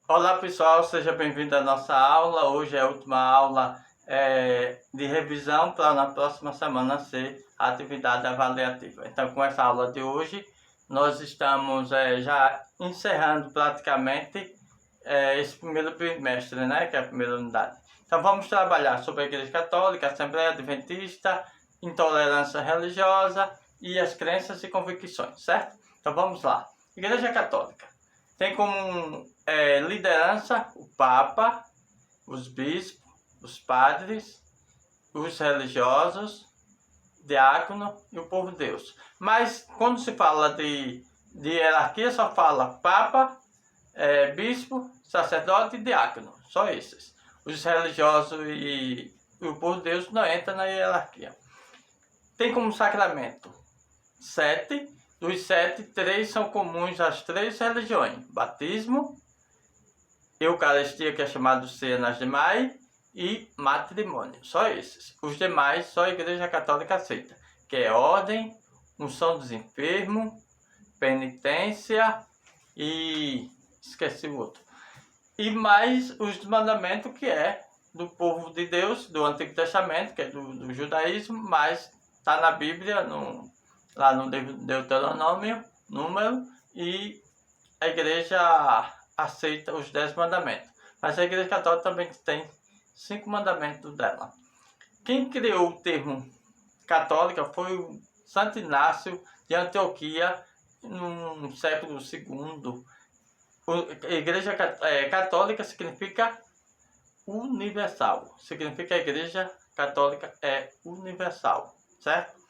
Olá pessoal, seja bem-vindo à nossa aula. Hoje é a última aula de revisão para na próxima semana ser a atividade avaliativa. Então, com essa aula de hoje, nós estamos já encerrando praticamente esse primeiro bimestre, né, que é a primeira unidade. Então, vamos trabalhar sobre a Igreja Católica, a Assembleia Adventista, intolerância religiosa e as crenças e convicções, certo? Então, vamos lá. Igreja Católica tem como liderança o Papa, os bispos, os padres, os religiosos, diácono e o povo de Deus. Mas quando se fala de hierarquia, só fala Papa, bispo, sacerdote e diácono. Só esses. Os religiosos e o povo de Deus não entram na hierarquia. Tem como sacramento 7. Dos 7, 3 são comuns às 3 religiões: batismo, Eucaristia, que é chamado ceia nas demais, e matrimônio. Só esses. Os demais só a Igreja Católica aceita, que é ordem, unção dos enfermos, penitência e esqueci o outro. E mais os mandamentos, que é do povo de Deus, do Antigo Testamento, que é do judaísmo, mas está na Bíblia, lá no Deuteronômio, número, e a igreja aceita os 10 mandamentos. Mas a Igreja Católica também tem 5 mandamentos dela. Quem criou o termo católica foi o Santo Inácio de Antioquia, no século II. A Igreja Católica significa universal. Significa a Igreja Católica é universal, certo?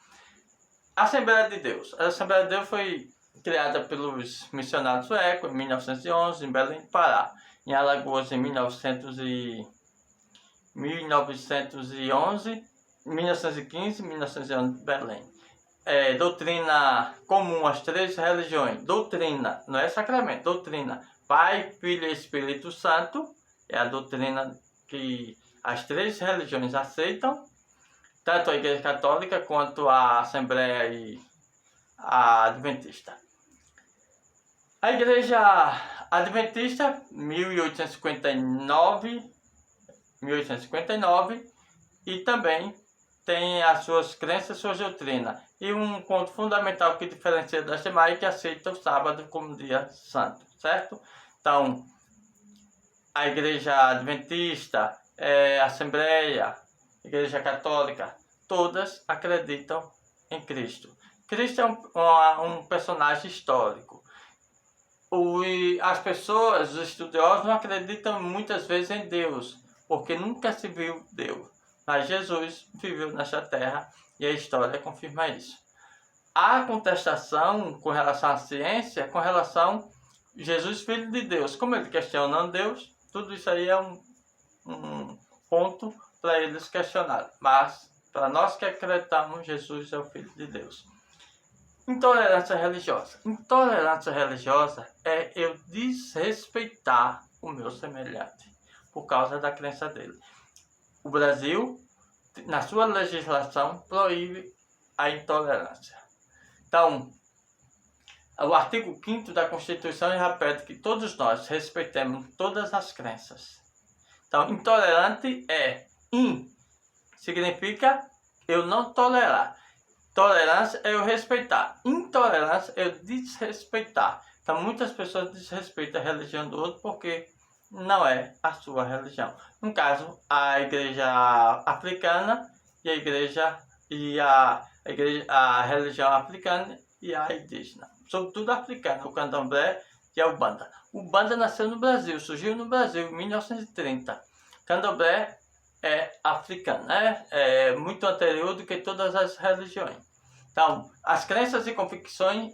Assembleia de Deus. A Assembleia de Deus foi criada pelos missionários suecos em 1911, em Belém, Pará. Em Alagoas, em 1911, 1915, 1911, Belém. Doutrina comum às 3 religiões. Doutrina, não é sacramento, doutrina. Pai, Filho e Espírito Santo. É a doutrina que as 3 religiões aceitam. Tanto a Igreja Católica quanto a Assembleia e a Adventista. A Igreja Adventista, 1859, e também tem as suas crenças e suas doutrinas. E um ponto fundamental que diferencia das demais é que aceita o sábado como dia santo, certo? Então, a Igreja Adventista, a Assembleia, Igreja Católica, todas acreditam em Cristo. Cristo é um personagem histórico. As pessoas, os estudiosos, não acreditam muitas vezes em Deus, porque nunca se viu Deus. Mas Jesus viveu nesta terra e a história confirma isso. Há contestação com relação à ciência, com relação a Jesus, Filho de Deus. Como ele questiona Deus, tudo isso aí é um ponto para eles questionarem. Mas, para nós que acreditamos, Jesus é o Filho de Deus. Intolerância religiosa. Intolerância religiosa é eu desrespeitar o meu semelhante por causa da crença dele. O Brasil, na sua legislação, proíbe a intolerância. Então, o artigo 5º da Constituição repete que todos nós respeitemos todas as crenças. Então, intolerante é significa eu não tolerar. Tolerância é eu respeitar. Intolerância é eu desrespeitar. Então, muitas pessoas desrespeitam a religião do outro porque não é a sua religião. No caso, a igreja africana e a religião africana e a indígena. Sobretudo a africana, o candomblé e a Umbanda. Umbanda nasceu no Brasil, surgiu no Brasil em 1930. Candomblé é africano, né? É muito anterior do que todas as religiões. Então, as crenças e convicções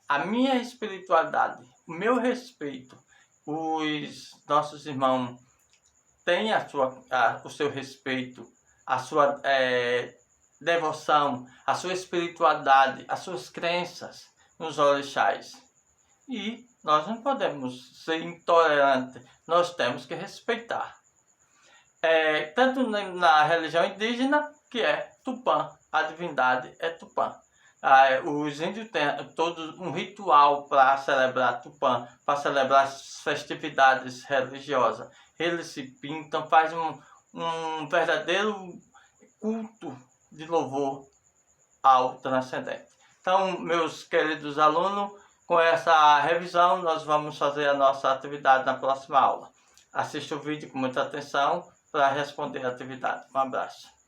a minha espiritualidade, o meu respeito. Os nossos irmãos têm o seu respeito, a sua devoção, a sua espiritualidade, as suas crenças nos orixás. E nós não podemos ser intolerantes, nós temos que respeitar. Tanto na religião indígena, que é Tupã, a divindade é Tupã. Os índios têm todo um ritual para celebrar Tupã, para celebrar as festividades religiosas. Eles se pintam, fazem um verdadeiro culto de louvor ao transcendente. Então, meus queridos alunos, com essa revisão, nós vamos fazer a nossa atividade na próxima aula. Assista o vídeo com muita atenção para responder a atividade. Um abraço.